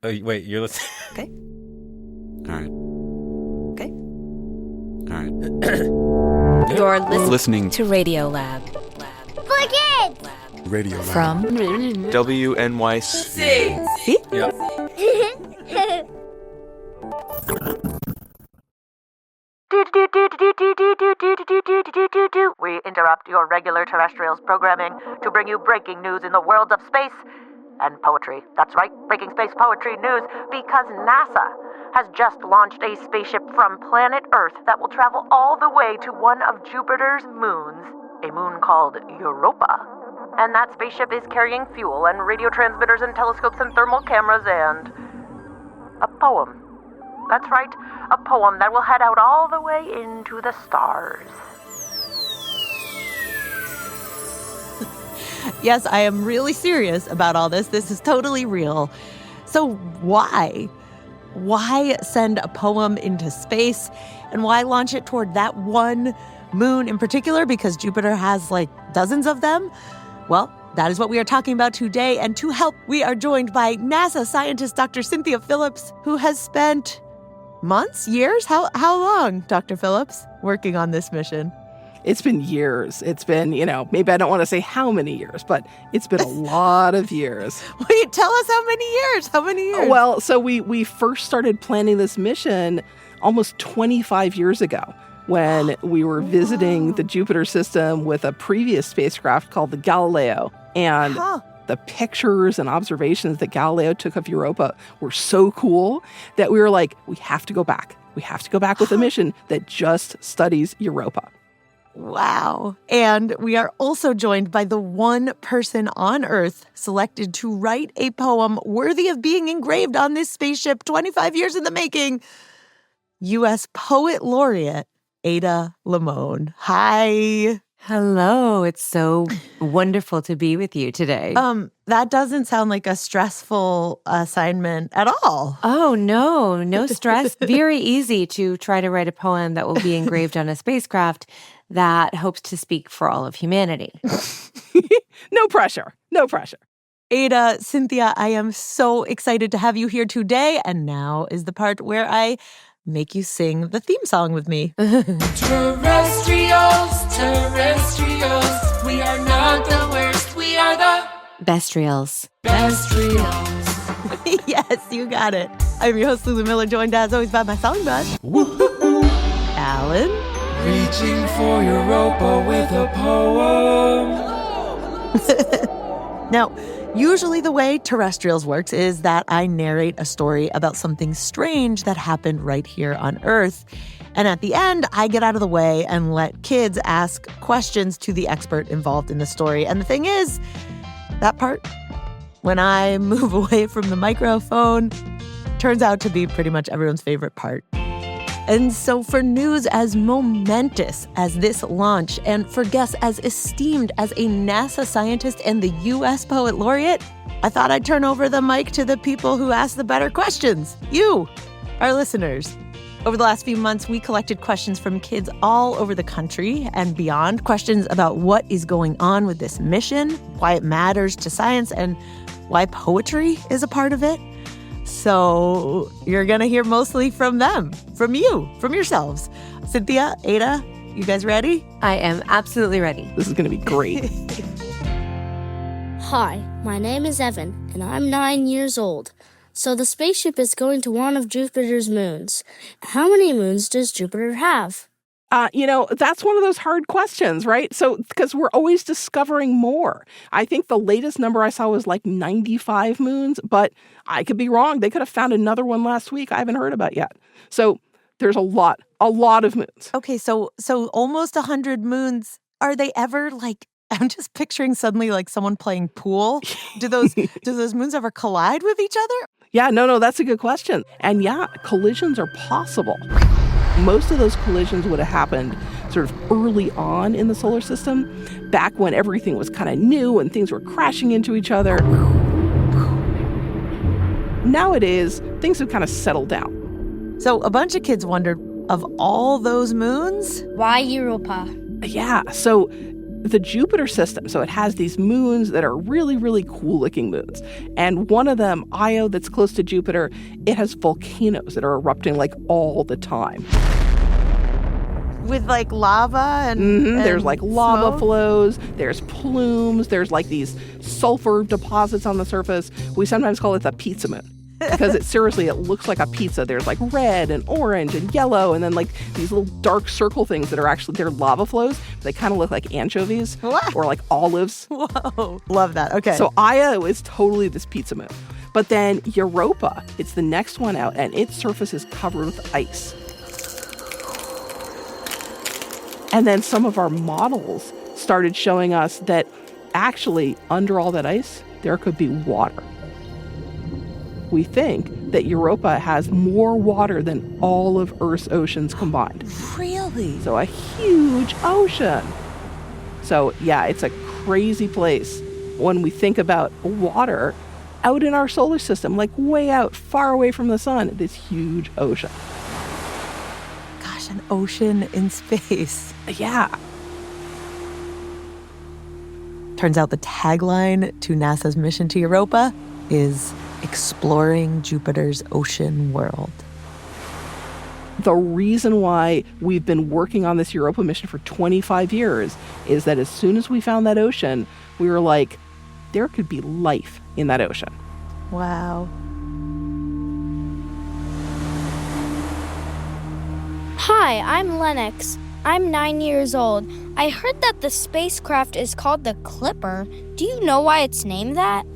Oh, wait, you're listening? Okay. All right. Okay. All right. You're listening to Radiolab. For kids! Radiolab. From WNYC. See? Yep. We interrupt your regular Terrestrials programming to bring you breaking news in the world of space and poetry. That's right, breaking space poetry news, because NASA has just launched a spaceship from planet Earth that will travel all the way to one of Jupiter's moons, a moon called Europa. And that spaceship is carrying fuel and radio transmitters and telescopes and thermal cameras and a poem. That's right, a poem that will head out all the way into the stars. Yes, I am really serious about all this. This is totally real. So why? Why send a poem into space? And why launch it toward that one moon in particular? Because Jupiter has like dozens of them? Well, that is what we are talking about today. And to help, we are joined by NASA scientist Dr. Cynthia Phillips, who has spent months, years? How long, Dr. Phillips, working on this mission? It's been years. It's been, maybe I don't want to say how many years, but it's been a lot of years. Wait, tell us how many years? How many years? Well, so we first started planning this mission almost 25 years ago when we were visiting the Jupiter system with a previous spacecraft called the Galileo. And the pictures and observations that Galileo took of Europa were so cool that we were like, we have to go back. We have to go back with a mission that just studies Europa. Wow. And we are also joined by the one person on Earth selected to write a poem worthy of being engraved on this spaceship 25 years in the making, U.S. Poet Laureate Ada Limón. Hi. Hello. It's so wonderful to be with you today. That doesn't sound like a stressful assignment at all. Oh, no stress. Very easy to try to write a poem that will be engraved on a spacecraft that hopes to speak for all of humanity. No pressure. Ada, Cynthia, I am so excited to have you here today. And now is the part where I make you sing the theme song with me. Terrestrials, we are not the worst, we are the Bestrials. Yes, you got it. I'm your host, Lulu Miller, joined as always by my songbud, Alan. reaching for Europa with a poem. Now, usually the way Terrestrials works is that I narrate a story about something strange that happened right here on Earth. And at the end, I get out of the way and let kids ask questions to the expert involved in the story. And the thing is, that part, when I move away from the microphone, turns out to be pretty much everyone's favorite part. And so for news as momentous as this launch, and for guests as esteemed as a NASA scientist and the U.S. Poet Laureate, I thought I'd turn over the mic to the people who ask the better questions. You, our listeners. Over the last few months, we collected questions from kids all over the country and beyond. Questions about what is going on with this mission, why it matters to science, and why poetry is a part of it. So you're going to hear mostly from them, from you, from yourselves. Cynthia, Ada, you guys ready? I am absolutely ready. This is going to be great. Hi, my name is Evan, and I'm 9 years old. So the spaceship is going to one of Jupiter's moons. How many moons does Jupiter have? That's one of those hard questions, right? So, because we're always discovering more. I think the latest number I saw was like 95 moons, but I could be wrong. They could have found another one last week I haven't heard about yet. So there's a lot of moons. Okay, so almost 100 moons. Are they ever like, I'm just picturing suddenly like someone playing pool. Do those moons ever collide with each other? Yeah, no, that's a good question. And yeah, collisions are possible. Most of those collisions would have happened sort of early on in the solar system, back when everything was kind of new and things were crashing into each other. Nowadays, things have kind of settled down. So a bunch of kids wondered, of all those moons? Why Europa? Yeah, so The Jupiter system, so it has these moons that are really, really cool-looking moons. And one of them, Io, that's close to Jupiter, it has volcanoes that are erupting like all the time. With like lava and there's like lava smoke? flows, there's plumes, there's like these sulfur deposits on the surface. We sometimes call it the pizza moon. Because it looks like a pizza. There's like red and orange and yellow, and then like these little dark circle things that are actually, they're lava flows. They kind of look like anchovies or like olives. Whoa, love that. Okay. So Io is totally this pizza moon. But then Europa, it's the next one out, and its surface is covered with ice. And then some of our models started showing us that actually under all that ice, there could be water. We think that Europa has more water than all of Earth's oceans combined. Really? So a huge ocean. So yeah, it's a crazy place when we think about water out in our solar system, like way out, far away from the sun, this huge ocean. Gosh, an ocean in space. Yeah. Turns out the tagline to NASA's mission to Europa is exploring Jupiter's ocean world. The reason why we've been working on this Europa mission for 25 years is that as soon as we found that ocean, we were like, there could be life in that ocean. Wow. Hi, I'm Lennox. I'm 9 years old. I heard that the spacecraft is called the Clipper. Do you know why it's named that?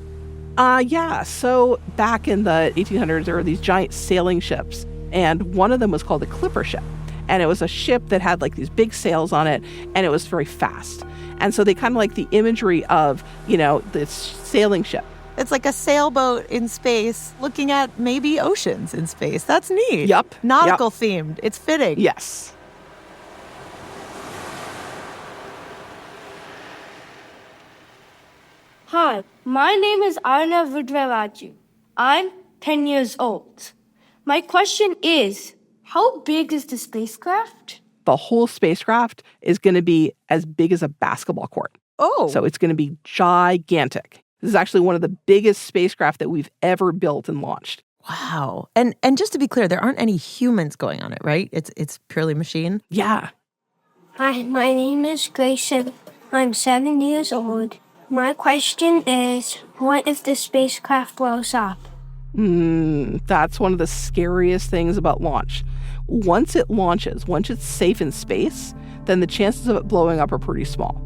Yeah. So back in the 1800s, there were these giant sailing ships, and one of them was called a clipper ship. And it was a ship that had like these big sails on it, and it was very fast. And so they kind of like the imagery of, this sailing ship. It's like a sailboat in space looking at maybe oceans in space. That's neat. Yup. Nautical themed. It's fitting. Yes. Hi, my name is Arna Vudravaju. I'm 10 years old. My question is, how big is the spacecraft? The whole spacecraft is going to be as big as a basketball court. Oh. So it's going to be gigantic. This is actually one of the biggest spacecraft that we've ever built and launched. Wow. And just to be clear, there aren't any humans going on it, right? It's purely machine? Yeah. Hi, my name is Grayson. I'm 7 years old. My question is, what if the spacecraft blows up? That's one of the scariest things about launch. Once it launches, once it's safe in space, then the chances of it blowing up are pretty small.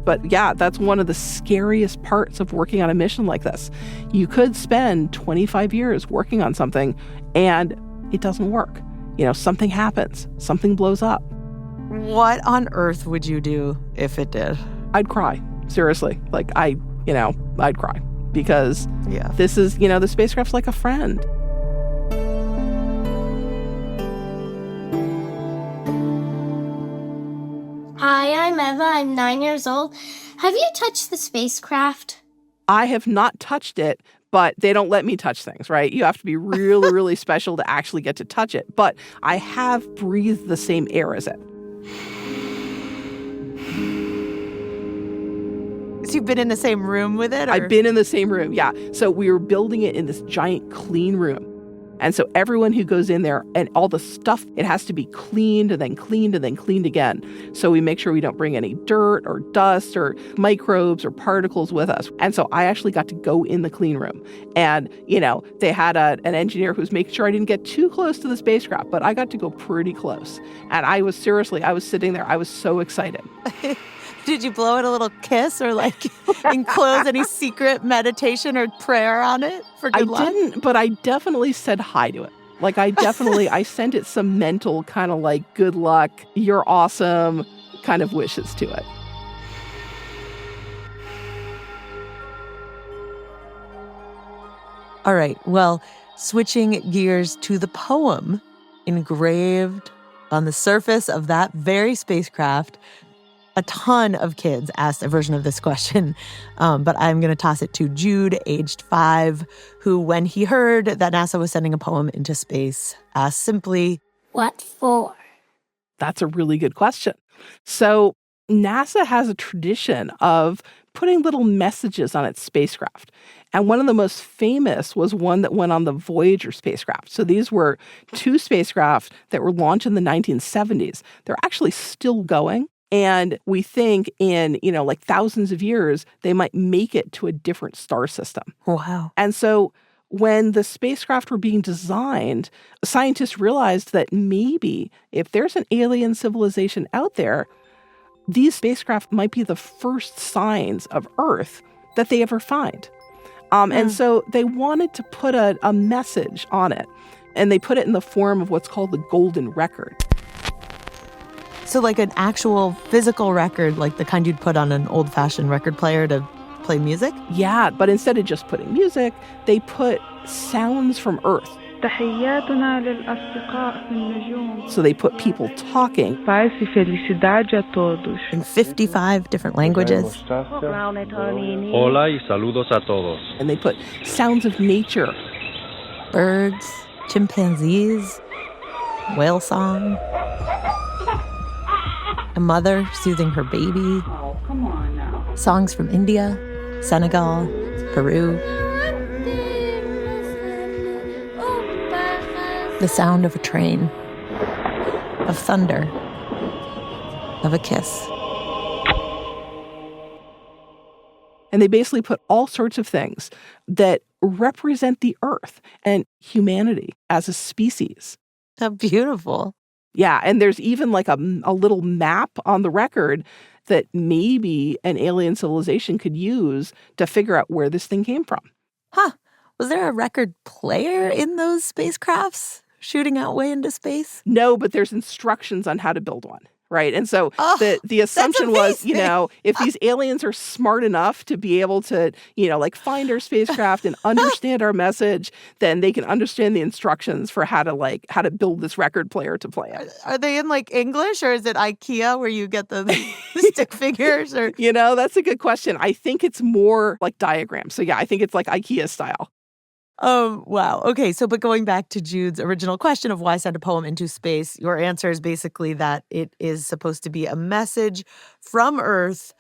But yeah, that's one of the scariest parts of working on a mission like this. You could spend 25 years working on something and it doesn't work. Something happens, something blows up. What on earth would you do if it did? I'd cry. Seriously. Like, I'd cry. Because this is, the spacecraft's like a friend. Hi, I'm Eva. I'm 9 years old. Have you touched the spacecraft? I have not touched it, but they don't let me touch things, right? You have to be really, really special to actually get to touch it. But I have breathed the same air as it. So you've been in the same room with it? Or? I've been in the same room, yeah. So we were building it in this giant clean room. And so everyone who goes in there and all the stuff, it has to be cleaned and then cleaned and then cleaned again. So we make sure we don't bring any dirt or dust or microbes or particles with us. And so I actually got to go in the clean room. And, they had an engineer who was making sure I didn't get too close to the spacecraft, but I got to go pretty close. And I was sitting there. I was so excited. Did you blow it a little kiss or enclose any secret meditation or prayer on it for good luck? I didn't, but I definitely said hi to it. I sent it some mental kind of good luck, you're awesome kind of wishes to it. All right. Well, switching gears to the poem engraved on the surface of that very spacecraft. A ton of kids asked a version of this question, but I'm going to toss it to Jude, aged 5, who, when he heard that NASA was sending a poem into space, asked simply, What for? That's a really good question. So NASA has a tradition of putting little messages on its spacecraft. And one of the most famous was one that went on the Voyager spacecraft. So these were two spacecraft that were launched in the 1970s. They're actually still going. And we think in, like thousands of years, they might make it to a different star system. Wow. And so when the spacecraft were being designed, scientists realized that maybe if there's an alien civilization out there, these spacecraft might be the first signs of Earth that they ever find. And so they wanted to put a message on it, and they put it in the form of what's called the golden record. So like an actual physical record, like the kind you'd put on an old-fashioned record player to play music? Yeah, but instead of just putting music, they put sounds from Earth. So they put people talking. In 55 different languages. Hola y saludos a todos. And they put sounds of nature. Birds, chimpanzees, whale song. A mother soothing her baby. Oh, come on now. Songs from India, Senegal, Peru. The sound of a train, of thunder, of a kiss. And they basically put all sorts of things that represent the Earth and humanity as a species. How beautiful. Yeah, and there's even like a little map on the record that maybe an alien civilization could use to figure out where this thing came from. Huh. Was there a record player in those spacecrafts shooting out way into space? No, but there's instructions on how to build one, right? And so the assumption was, if these aliens are smart enough to be able to, like find our spacecraft and understand our message, then they can understand the instructions for how to build this record player to play it. Are they in like English, or is it IKEA where you get the stick figures? Or That's a good question. I think it's more like diagrams. So yeah, I think it's like IKEA style. Wow. Okay, but going back to Jude's original question of why send a poem into space, your answer is basically that it is supposed to be a message from Earth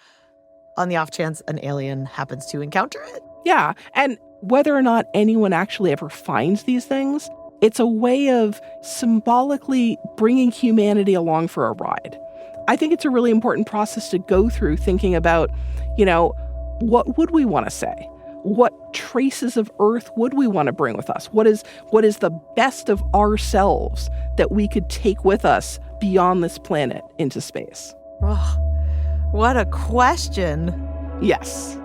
on the off chance an alien happens to encounter it. Yeah, and whether or not anyone actually ever finds these things, it's a way of symbolically bringing humanity along for a ride. I think it's a really important process to go through thinking about, what would we want to say? What traces of Earth would we want to bring with us? What is the best of ourselves that we could take with us beyond this planet into space? Oh, what a question. Yes.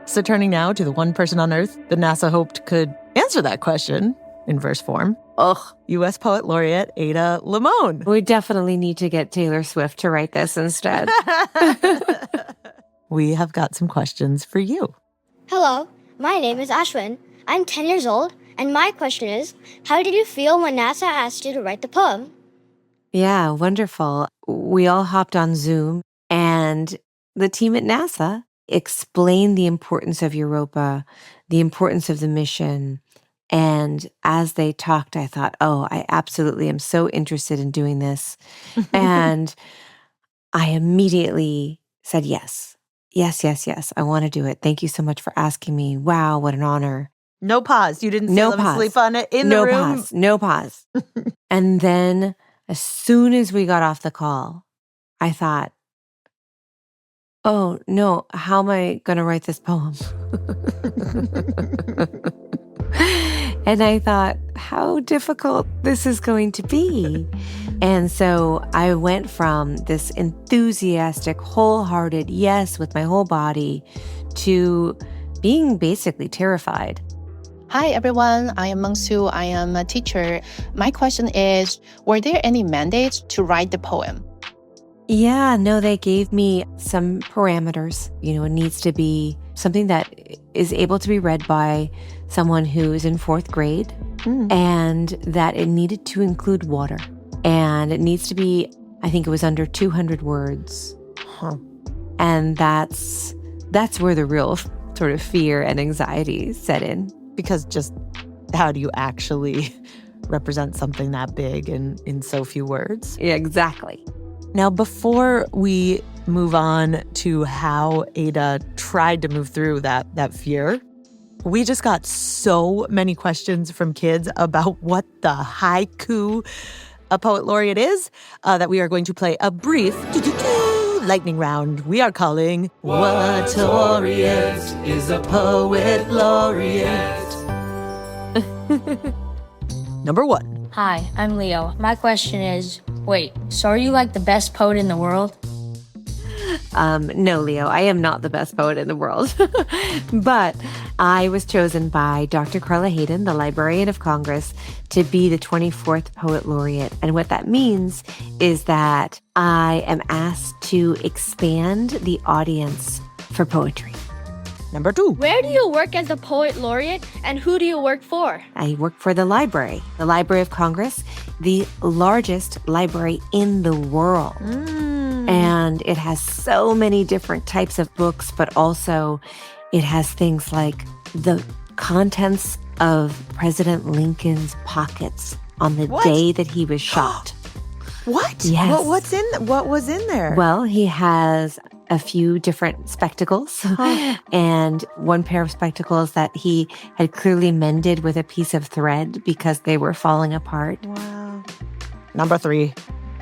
So turning now to the one person on Earth that NASA hoped could answer that question in verse form. U.S. Poet Laureate Ada Limón. We definitely need to get Taylor Swift to write this instead. We have got some questions for you. Hello, my name is Ashwin. I'm 10 years old, and my question is, how did you feel when NASA asked you to write the poem? Yeah, wonderful. We all hopped on Zoom, and the team at NASA explained the importance of Europa, the importance of the mission. And as they talked, I thought, I absolutely am so interested in doing this. And I immediately said yes. Yes. I want to do it. Thank you so much for asking me. Wow, what an honor. No pause. You didn't feel them asleep on it in the room? No pause. And then as soon as we got off the call, I thought, oh, no, how am I going to write this poem? And I thought, how difficult this is going to be. And so I went from this enthusiastic, wholehearted yes with my whole body to being basically terrified. Hi, everyone. I am Mengsu. I am a teacher. My question is, were there any mandates to write the poem? Yeah, no, they gave me some parameters. It needs to be something that is able to be read by someone who is in 4th grade, and that it needed to include water. And it needs to be, I think it was under 200 words. And that's where the real sort of fear and anxiety set in. Because just how do you actually represent something that big in so few words? Yeah, exactly. Now, before we move on to how Ada tried to move through that fear, we just got so many questions from kids about what the haiku a poet laureate is that we are going to play a brief lightning round we are calling What Laureate is a Poet Laureate? Number 1. Hi, I'm Leo. My question is, wait, so are you like the best poet in the world? No, Leo, I am not the best poet in the world. But I was chosen by Dr. Carla Hayden, the Librarian of Congress, to be the 24th Poet Laureate. And what that means is that I am asked to expand the audience for poetry. Number 2. Where do you work as a poet laureate, and who do you work for? I work for the Library of Congress, the largest library in the world. And it has so many different types of books, but also it has things like the contents of President Lincoln's pockets on the day that he was shot. What? Yes. What was in there? Well, he has a few different spectacles and one pair of spectacles that he had clearly mended with a piece of thread because they were falling apart. Wow. Number 3.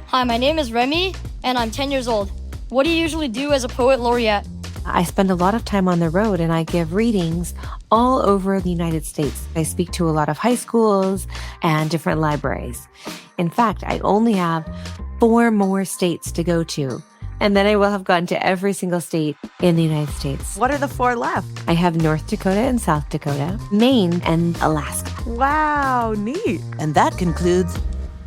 Hi, my name is Remy, and I'm 10 years old. What do you usually do as a poet laureate? I spend a lot of time on the road and I give readings all over the United States. I speak to a lot of high schools and different libraries. In fact, I only have 4 more states to go to. And then I will have gone to every single state in the United States. What are the 4 left? I have North Dakota and South Dakota, Maine, and Alaska. Wow, neat. And that concludes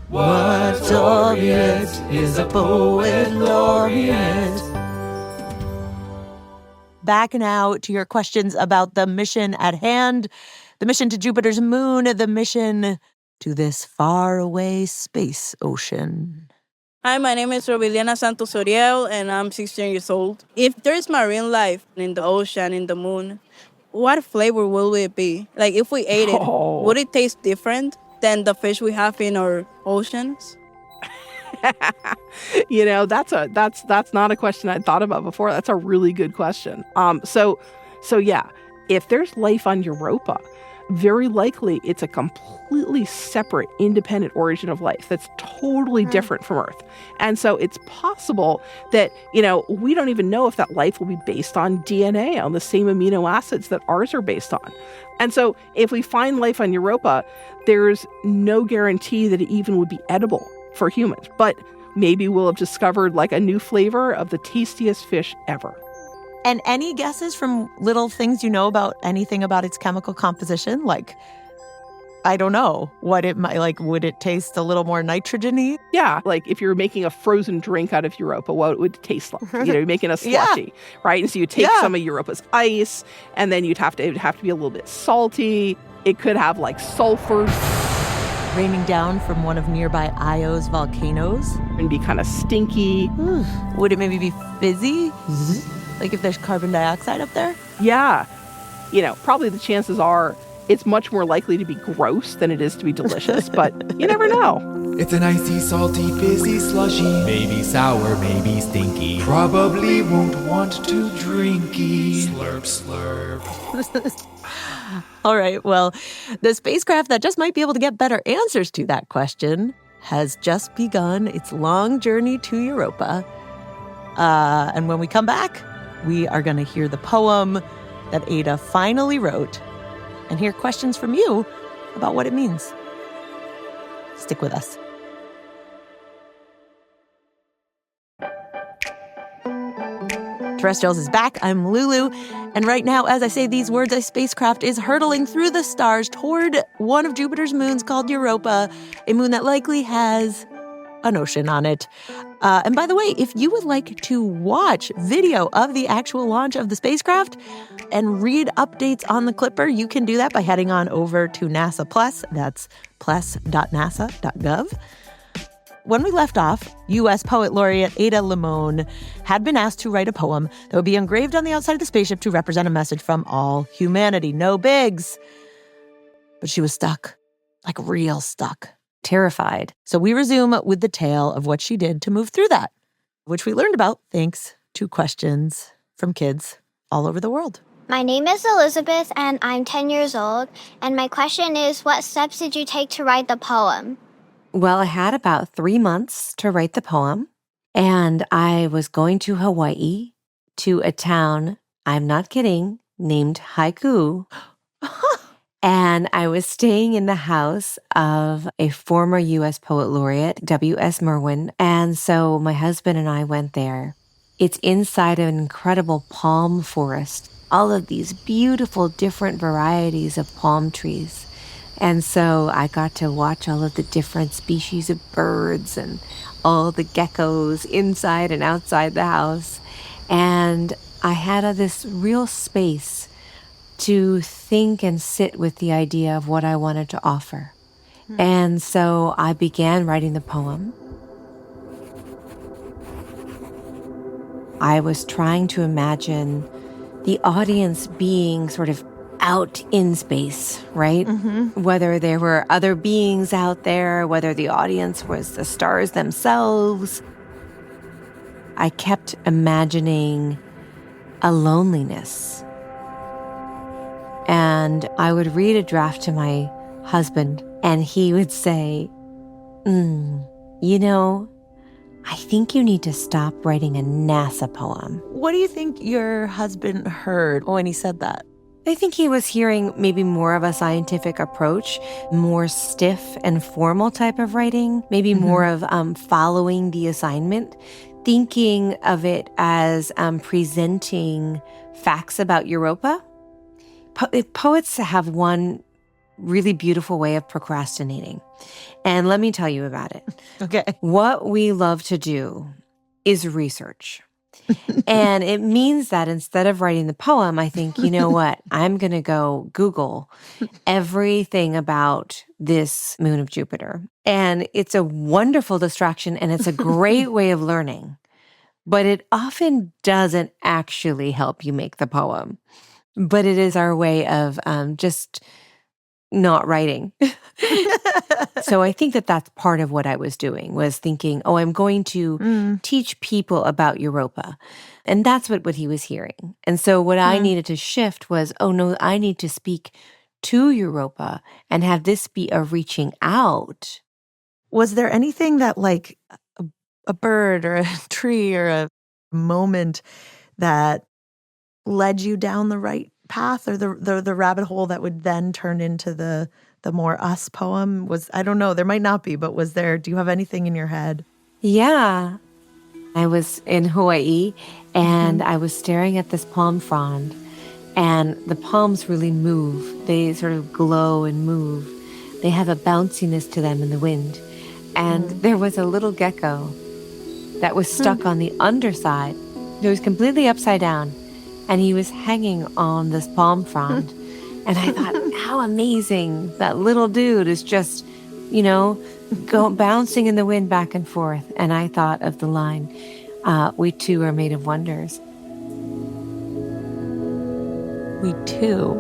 What Laureate is a Poet Laureate? Back now to your questions about the mission at hand, the mission to Jupiter's moon, the mission to this faraway space ocean. Hi, my name is Robiliana Santos Oriel, and I'm 16 years old. If there's marine life in the ocean, in the moon, what flavor will it be? Like, if we ate it, would it taste different than the fish we have in our oceans? You know, that's not a question I'd thought about before. That's a really good question. So yeah, if there's life on Europa, very likely it's a completely separate, independent origin of life that's totally different from Earth. And so it's possible that, you know, we don't even know if that life will be based on DNA, on the same amino acids that ours are based on. And so if we find life on Europa, there's no guarantee that it even would be edible for humans. But maybe we'll have discovered like a new flavor of the tastiest fish ever. And any guesses from little things you know about anything about its chemical composition? Like, I don't know what it might, like, would it taste a little more nitrogen-y? Yeah, like if you're making a frozen drink out of Europa, what would it taste like? You know, you're making a slushie, right? And so you take some of Europa's ice, and then it would have to be a little bit salty. It could have like sulfur raining down from one of nearby Io's volcanoes. And be kind of stinky. Would it maybe be fizzy? Like if there's carbon dioxide up there? Yeah. You know, probably the chances are it's much more likely to be gross than it is to be delicious, but you never know. It's an icy, salty, fizzy slushy. Maybe sour, maybe stinky. Probably won't want to drinky. Slurp, slurp. All right, well, the spacecraft that just might be able to get better answers to that question has just begun its long journey to Europa. And when we come back, we are going to hear the poem that Ada finally wrote and hear questions from you about what it means. Stick with us. Terrestrials is back. I'm Lulu. And right now, as I say these words, a spacecraft is hurtling through the stars toward one of Jupiter's moons called Europa, a moon that likely has an ocean on it. And by the way, if you would like to watch video of the actual launch of the spacecraft and read updates on the Clipper, you can do that by heading on over to NASA Plus. That's plus.nasa.gov. When we left off, U.S. Poet Laureate Ada Limón had been asked to write a poem that would be engraved on the outside of the spaceship to represent a message from all humanity. No bigs. But she was stuck, like real stuck, terrified. So we resume with the tale of what she did to move through that. which we learned about thanks to questions from kids all over the world. My name is Elizabeth, and I'm 10 years old. And my question is, what steps did you take to write the poem? Well, I had about 3 months to write the poem, and I was going to Hawaii to a town, I'm not kidding, named Haiku. And I was staying in the house of a former U.S. Poet Laureate, W.S. Merwin. And so my husband and I went there. It's inside an incredible palm forest, all of these beautiful different varieties of palm trees. And so I got to watch all of the different species of birds and all the geckos inside and outside the house. And I had this real space to think and sit with the idea of what I wanted to offer. And so I began writing the poem. I was trying to imagine the audience being sort of out in space, right? Whether there were other beings out there, whether the audience was the stars themselves. I kept imagining a loneliness. And I would read a draft to my husband, and he would say, you know, I think you need to stop writing a NASA poem. What do you think your husband heard when he said that? I think he was hearing maybe more of a scientific approach, more stiff and formal type of writing, maybe more of following the assignment, thinking of it as presenting facts about Europa. Poets have one really beautiful way of procrastinating. And let me tell you about it. Okay. What we love to do is research. And it means that instead of writing the poem, I think, you know what? I'm going to go Google everything about this moon of Jupiter. And it's a wonderful distraction, and it's a great way of learning. But it often doesn't actually help you make the poem. But it is our way of just not writing. So I think that that's part of what I was doing, was thinking, oh, I'm going to teach people about Europa. And that's what he was hearing. And so what I needed to shift was, oh, no, I need to speak to Europa and have this be a reaching out. Was there anything that, like a bird or a tree or a moment that led you down the right path, or the rabbit hole that would then turn into the more us poem? I don't know, there might not be, but do you have anything in your head? Yeah. I was in Hawaii, and I was staring at this palm frond, and the palms really move. They sort of glow and move. They have a bounciness to them in the wind. And there was a little gecko that was stuck on the underside. It was completely upside down, and he was hanging on this palm frond. And I thought, how amazing. That little dude is just, bouncing in the wind back and forth. And I thought of the line, we too are made of wonders. We too,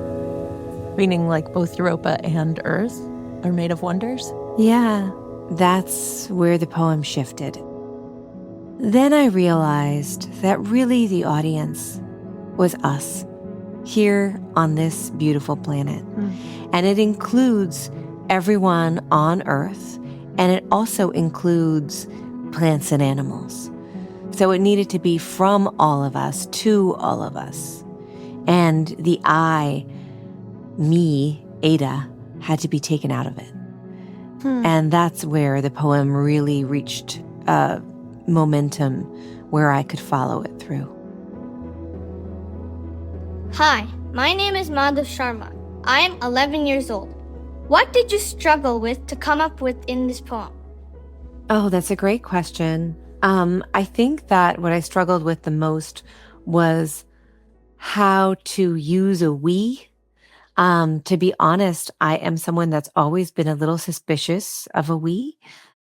meaning like both Europa and Earth, are made of wonders? Yeah, that's where the poem shifted. Then I realized that really the audience was us, here on this beautiful planet. And it includes everyone on Earth, and it also includes plants and animals. So it needed to be from all of us to all of us. And the I, me, Ada, had to be taken out of it. And that's where the poem really reached momentum where I could follow it through. Hi, my name is Madhav Sharma. I am 11 years old. What did you struggle with to come up with in this poem? Oh, that's a great question. I think that what I struggled with the most was how to use a we. To be honest, I am someone that's always been a little suspicious of a we.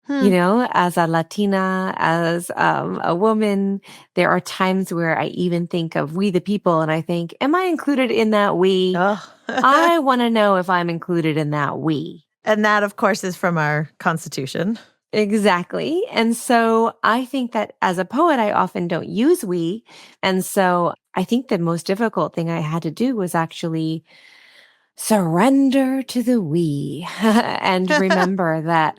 As a Latina, as a woman, there are times where I even think of we the people, and I think, am I included in that we? I want to know if I'm included in that we. And that, of course, is from our Constitution. Exactly. And so I think that as a poet, I often don't use we. And so I think the most difficult thing I had to do was actually surrender to the we and remember that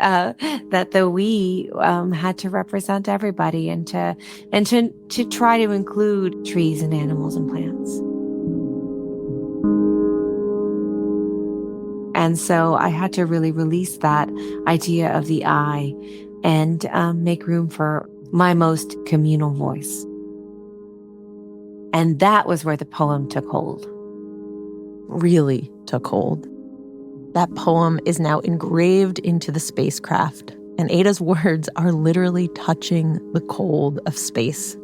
that the we had to represent everybody and to try to include trees and animals and plants. And so I had to really release that idea of the I and make room for my most communal voice. And that was where the poem took hold. Really took hold. That poem is now engraved into the spacecraft, and Ada's words are literally touching the cold of space,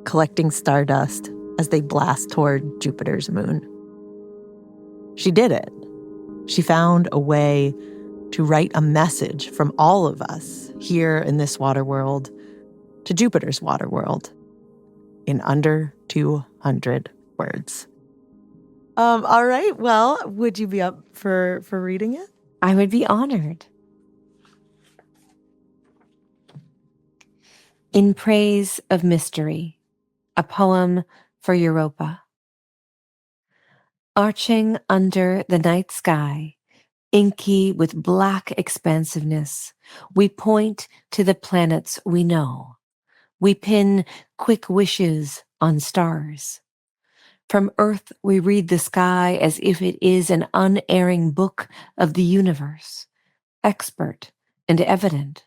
collecting stardust as they blast toward Jupiter's moon. She did it. She found a way to write a message from all of us here in this water world to Jupiter's water world in under 200 words. All right. Well, would you be up for reading it? I would be honored. In Praise of Mystery, a poem for Europa. Arching under the night sky, inky with black expansiveness, we point to the planets we know. We pin quick wishes on stars. From Earth, we read the sky as if it is an unerring book of the universe, expert and evident.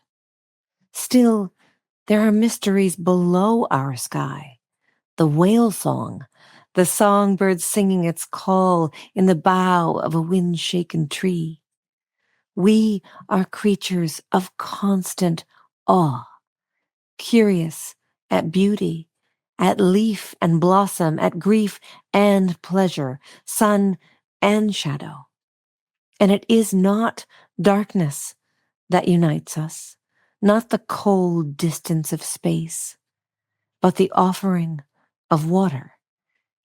Still, there are mysteries below our sky. The whale song, the songbird singing its call in the bough of a wind-shaken tree. We are creatures of constant awe, curious at beauty, at leaf and blossom, at grief and pleasure, sun and shadow. And it is not darkness that unites us, not the cold distance of space, but the offering of water.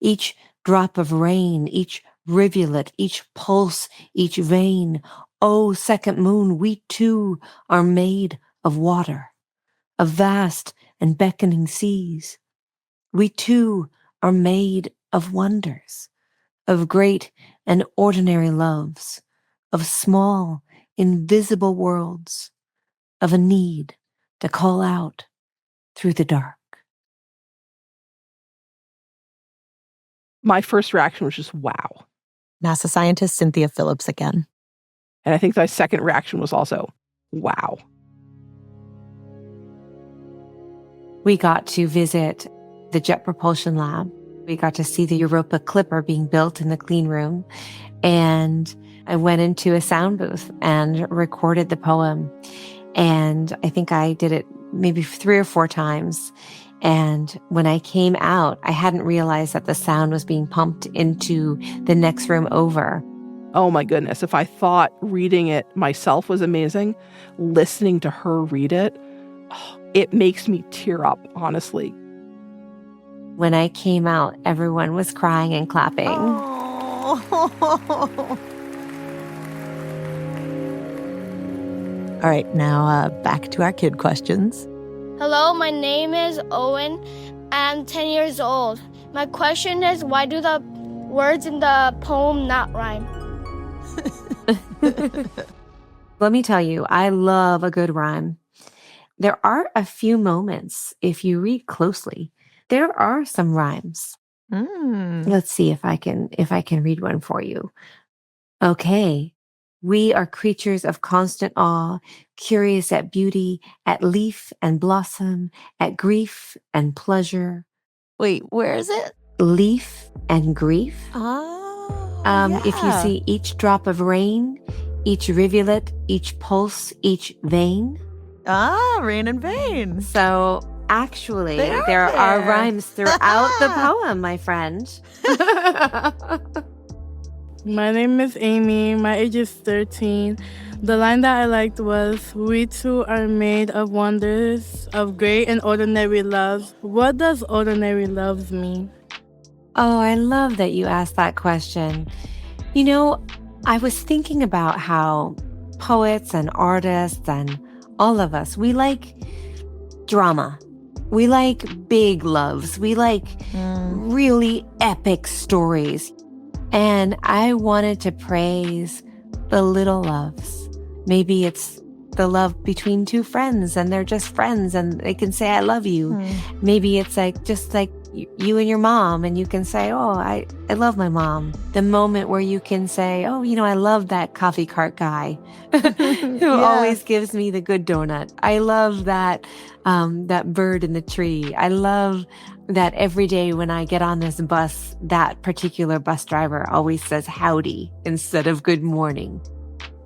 Each drop of rain, each rivulet, each pulse, each vein. Oh, second moon, we too are made of water, of vast and beckoning seas. We too are made of wonders, of great and ordinary loves, of small, invisible worlds, of a need to call out through the dark. My first reaction was just, wow. NASA scientist Cynthia Phillips again. And I think my second reaction was also, wow. We got to visit the Jet Propulsion Lab. We got to see the Europa clipper being built in the clean room. And I went into a sound booth and recorded the poem. And I think I did it maybe 3 or 4 times. And when I came out, I hadn't realized that the sound was being pumped into the next room over. Oh my goodness. If I thought reading it myself was amazing, listening to her read it, it makes me tear up, honestly. When I came out, everyone was crying and clapping. Oh. All right, now back to our kid questions. Hello, my name is Owen. I'm 10 years old. My question is, why do the words in the poem not rhyme? Let me tell you, I love a good rhyme. There are a few moments, if you read closely, there are some rhymes. Let's see if I can read one for you. Okay. We are creatures of constant awe, curious at beauty, at leaf and blossom, at grief and pleasure. Wait, where is it? Leaf and grief. Yeah. If you see each drop of rain, each rivulet, each pulse, each vein. Rain and vein. So actually, there are rhymes throughout the poem, my friend. My name is Amy. My age is 13. The line that I liked was, we too are made of wonders, of great and ordinary loves. What does ordinary loves mean? Oh, I love that you asked that question. You know, I was thinking about how poets and artists and all of us, we like drama. We like big loves. We like really epic stories. And I wanted to praise the little loves. Maybe it's the love between two friends and they're just friends and they can say, I love you. Maybe it's like just like you and your mom and you can say, oh, I love my mom. The moment where you can say, oh, I love that coffee cart guy who always gives me the good donut. I love that bird in the tree. I love that every day when I get on this bus, that particular bus driver always says howdy instead of good morning.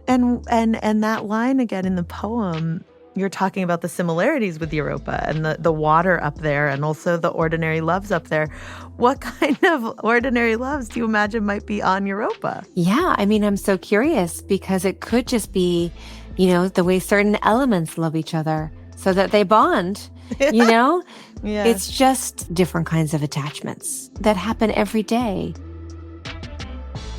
And that line again in the poem, you're talking about the similarities with Europa and the water up there and also the ordinary loves up there. What kind of ordinary loves do you imagine might be on Europa? Yeah, I'm so curious because it could just be, the way certain elements love each other so that they bond, Yeah. It's just different kinds of attachments that happen every day.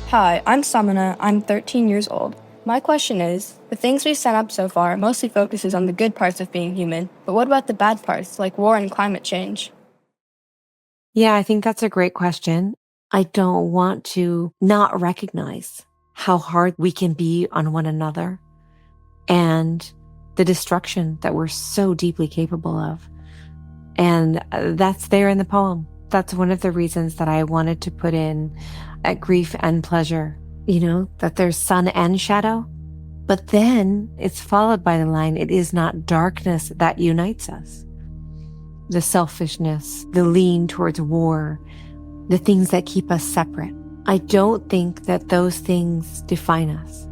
Hi, I'm Samana. I'm 13 years old. My question is, the things we've set up so far mostly focuses on the good parts of being human, but what about the bad parts, like war and climate change? Yeah, I think that's a great question. I don't want to not recognize how hard we can be on one another and the destruction that we're so deeply capable of. And that's there in the poem. That's one of the reasons that I wanted to put in grief and pleasure. That there's sun and shadow, but then it's followed by the line, it is not darkness that unites us. The selfishness, the lean towards war, the things that keep us separate. I don't think that those things define us.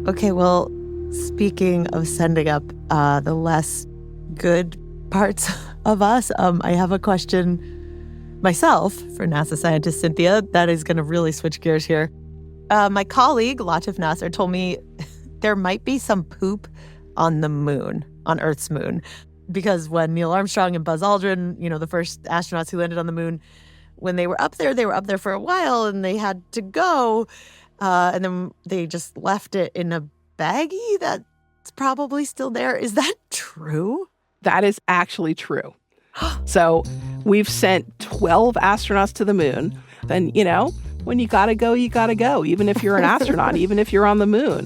Okay, well, speaking of sending up the less good parts of us, I have a question myself for NASA scientist Cynthia that is going to really switch gears here. My colleague, Latif Nasser, told me there might be some poop on the moon, on Earth's moon, because when Neil Armstrong and Buzz Aldrin, the first astronauts who landed on the moon, when they were up there for a while and they had to go, and then they just left it in a baggie that's probably still there. Is that true? That is actually true. So we've sent 12 astronauts to the moon. Then, when you gotta go, you gotta go, even if you're an astronaut, even if you're on the moon.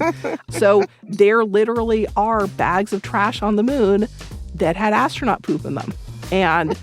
So there literally are bags of trash on the moon that had astronaut poop in them. And,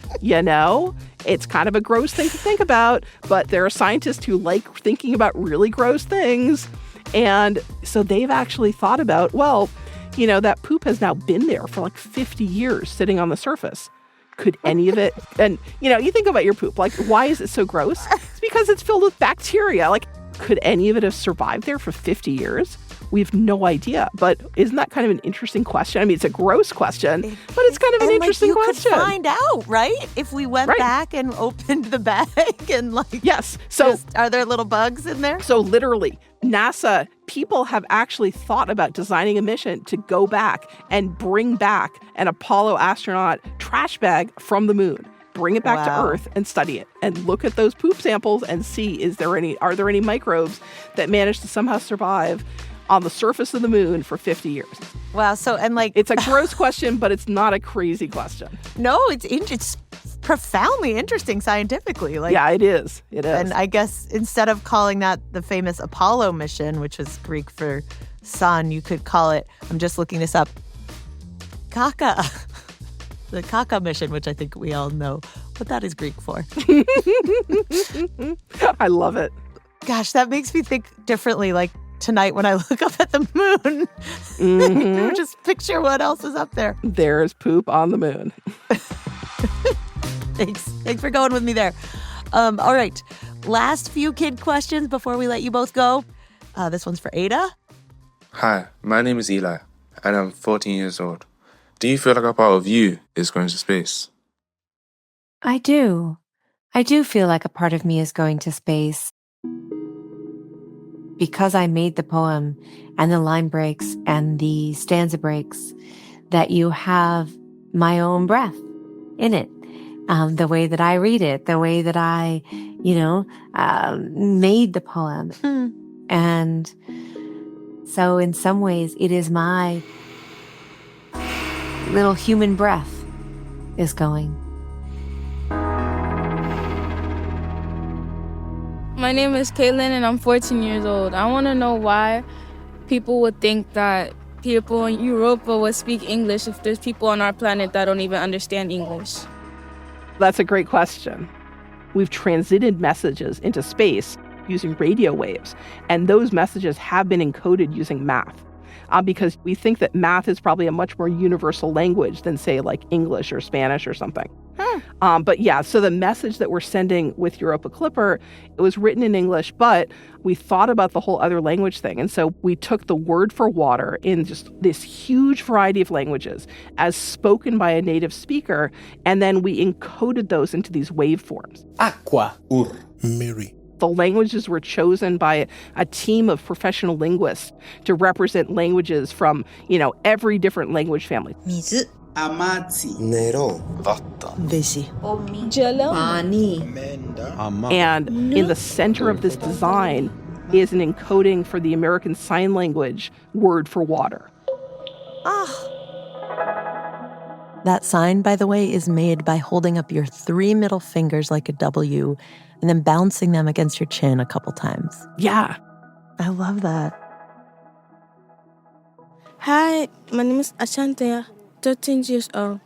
it's kind of a gross thing to think about, but there are scientists who like thinking about really gross things. And so they've actually thought about, that poop has now been there for like 50 years sitting on the surface. Could any of it, and you think about your poop, like, why is it so gross? It's because it's filled with bacteria. Like, could any of it have survived there for 50 years? We have no idea. But isn't that kind of an interesting question? It's a gross question, but it's kind of an interesting question. You could find out, right? If we went back and opened the bag and yes. So are there little bugs in there? So literally, NASA people have actually thought about designing a mission to go back and bring back an Apollo astronaut trash bag from the moon, bring it back to Earth and study it and look at those poop samples and see, are there any microbes that managed to somehow survive on the surface of the moon for 50 years. Wow. So, it's a gross question, but it's not a crazy question. No, it's profoundly interesting scientifically. Yeah, it is. It is. And I guess instead of calling that the famous Apollo mission, which is Greek for sun, you could call it, I'm just looking this up, Kaka. The Kaka mission, which I think we all know what that is Greek for. I love it. Gosh, that makes me think differently. Tonight when I look up at the moon, just picture what else is up there. There's poop on the moon. Thanks for going with me there. All right. Last few kid questions before we let you both go. This one's for Ada. Hi, my name is Eli, and I'm 14 years old. Do you feel like a part of you is going to space? I do. I do feel like a part of me is going to space. Because I made the poem and the line breaks and the stanza breaks, that you have my own breath in it. The way that I read it, the way that I, made the poem. And So in some ways, it is my little human breath is going. My name is Caitlin, and I'm 14 years old. I want to know why people would think that people in Europa would speak English if there's people on our planet that don't even understand English. That's a great question. We've transited messages into space using radio waves, and those messages have been encoded using math. Because we think that math is probably a much more universal language than, say, like English or Spanish or something. But yeah, so the message that we're sending with Europa Clipper, it was written in English, but we thought about the whole other language thing. And so we took the word for water in just this huge variety of languages as spoken by a native speaker, and then we encoded those into these waveforms. Aqua, Mary. The languages were chosen by a team of professional linguists to represent languages from, every different language family. 水 Amatsi. Nero Vatta. Vesi Jello. Pani And in the center of this design is an encoding for the American Sign Language word for water. That sign, by the way, is made by holding up your 3 middle fingers like a W and then bouncing them against your chin a couple times. Yeah. I love that. Hi, my name is Ashantea, 13 years old.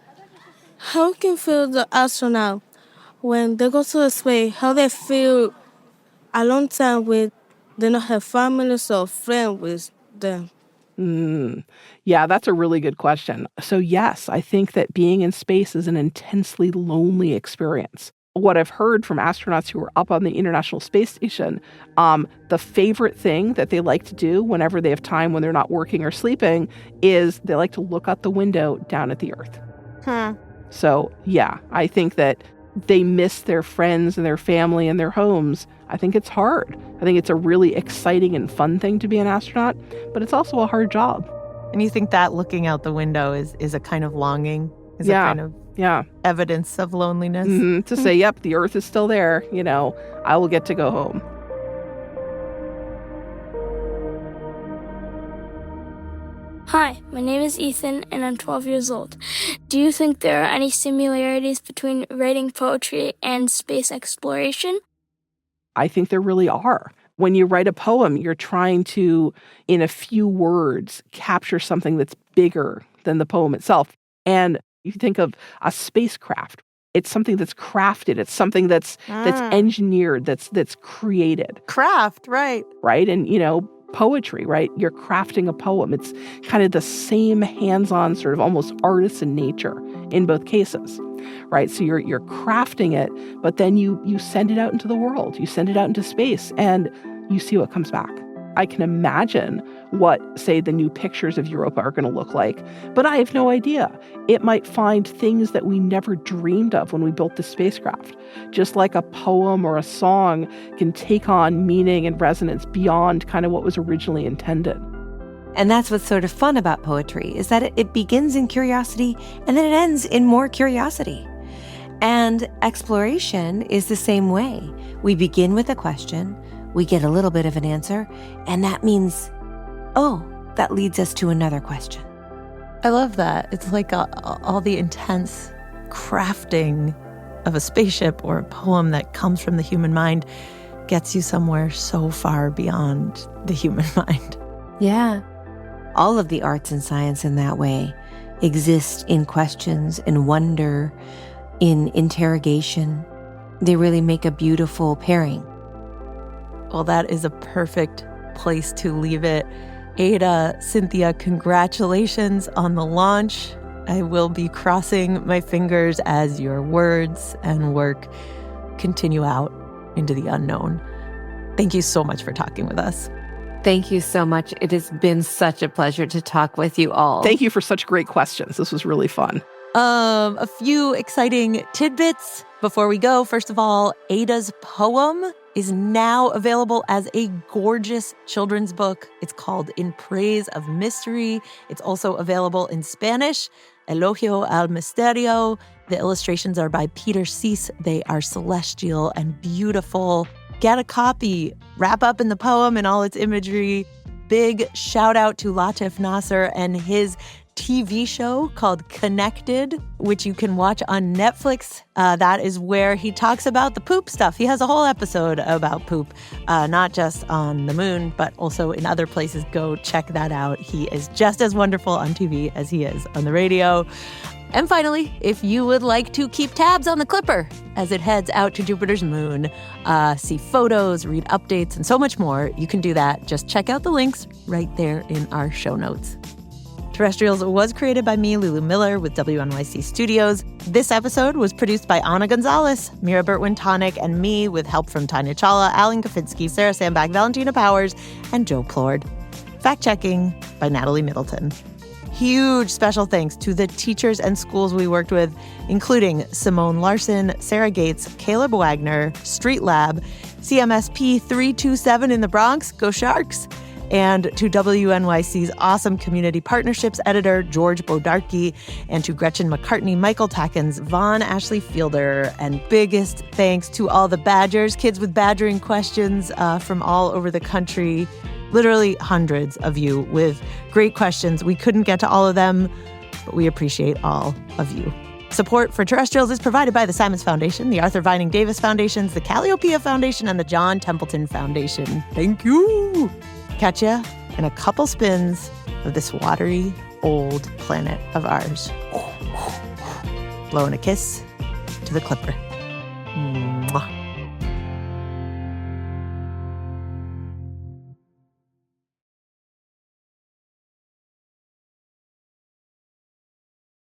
How can feel the astronaut when they go to the space, how they feel a long time with they don't have families or friends with them? Yeah, that's a really good question. So yes, I think that being in space is an intensely lonely experience. What I've heard from astronauts who are up on the International Space Station, the favorite thing that they like to do whenever they have time when they're not working or sleeping is they like to look out the window down at the Earth. So yeah, I think that they miss their friends and their family and their homes. I think it's hard. I think it's a really exciting and fun thing to be an astronaut, but it's also a hard job. And you think that looking out the window is a kind of longing? Is a kind of evidence of loneliness? To say, yep, the Earth is still there, I will get to go home. Hi, my name is Ethan, and I'm 12 years old. Do you think there are any similarities between writing poetry and space exploration? I think there really are. When you write a poem, you're trying to, in a few words, capture something that's bigger than the poem itself. And you think of a spacecraft. It's something that's crafted. It's something that's engineered, that's created. Craft, right. Right? And, poetry, right? You're crafting a poem. It's kind of the same hands-on sort of almost artisan nature in both cases, right? So you're crafting it, but then you send it out into the world. You send it out into space, and you see what comes back. I can imagine what, say, the new pictures of Europa are going to look like, but I have no idea. It might find things that we never dreamed of when we built the spacecraft. Just like a poem or a song can take on meaning and resonance beyond kind of what was originally intended. And that's what's sort of fun about poetry, is that it begins in curiosity and then it ends in more curiosity. And exploration is the same way. We begin with a question, we get a little bit of an answer, and that means, that leads us to another question. I love that. It's like all the intense crafting of a spaceship or a poem that comes from the human mind gets you somewhere so far beyond the human mind. Yeah. All of the arts and science in that way exist in questions, in wonder, in interrogation. They really make a beautiful pairing. Well, that is a perfect place to leave it. Ada, Cynthia, congratulations on the launch. I will be crossing my fingers as your words and work continue out into the unknown. Thank you so much for talking with us. Thank you so much. It has been such a pleasure to talk with you all. Thank you for such great questions. This was really fun. A few exciting tidbits before we go. First of all, Ada's poem is now available as a gorgeous children's book. It's called In Praise of Mystery. It's also available in Spanish, Elogio al Misterio. The illustrations are by Peter Cease. They are celestial and beautiful. Get a copy. Wrap up in the poem and all its imagery. big shout out to Latif Nasser and his TV show called Connected, which you can watch on Netflix. That is where he talks about the poop stuff. He has a whole episode about poop, not just on the moon, but also in other places. Go check that out. He is just as wonderful on TV as he is on the radio. And finally, if you would like to keep tabs on the Clipper as it heads out to Jupiter's moon, see photos, read updates, and so much more, you can do that. Just check out the links right there in our show notes. Terrestrials was created by me, Lulu Miller, with WNYC Studios. This episode was produced by Anna Gonzalez, Mira Burt-Wintonic, and me, with help from Tanya Chawla, Alan Kafinsky, Sarah Sandbach, Valentina Powers, and Joe Plord. Fact-checking by Natalie Middleton. Huge special thanks to the teachers and schools we worked with, including Simone Larson, Sarah Gates, Caleb Wagner, Street Lab, CMSP 327 in the Bronx, go Sharks, and to WNYC's awesome community partnerships editor, George Bodarky, and to Gretchen McCartney, Michael Tackens, Vaughn Ashley Fielder, and biggest thanks to all the Badgers, kids with badgering questions from all over the country. Literally hundreds of you with great questions. We couldn't get to all of them, but we appreciate all of you. Support for Terrestrials is provided by the Simons Foundation, the Arthur Vining Davis Foundations, the Calliopeia Foundation, and the John Templeton Foundation. Thank you. Catch ya in a couple spins of this watery, old planet of ours. Blowing a kiss to the Clipper.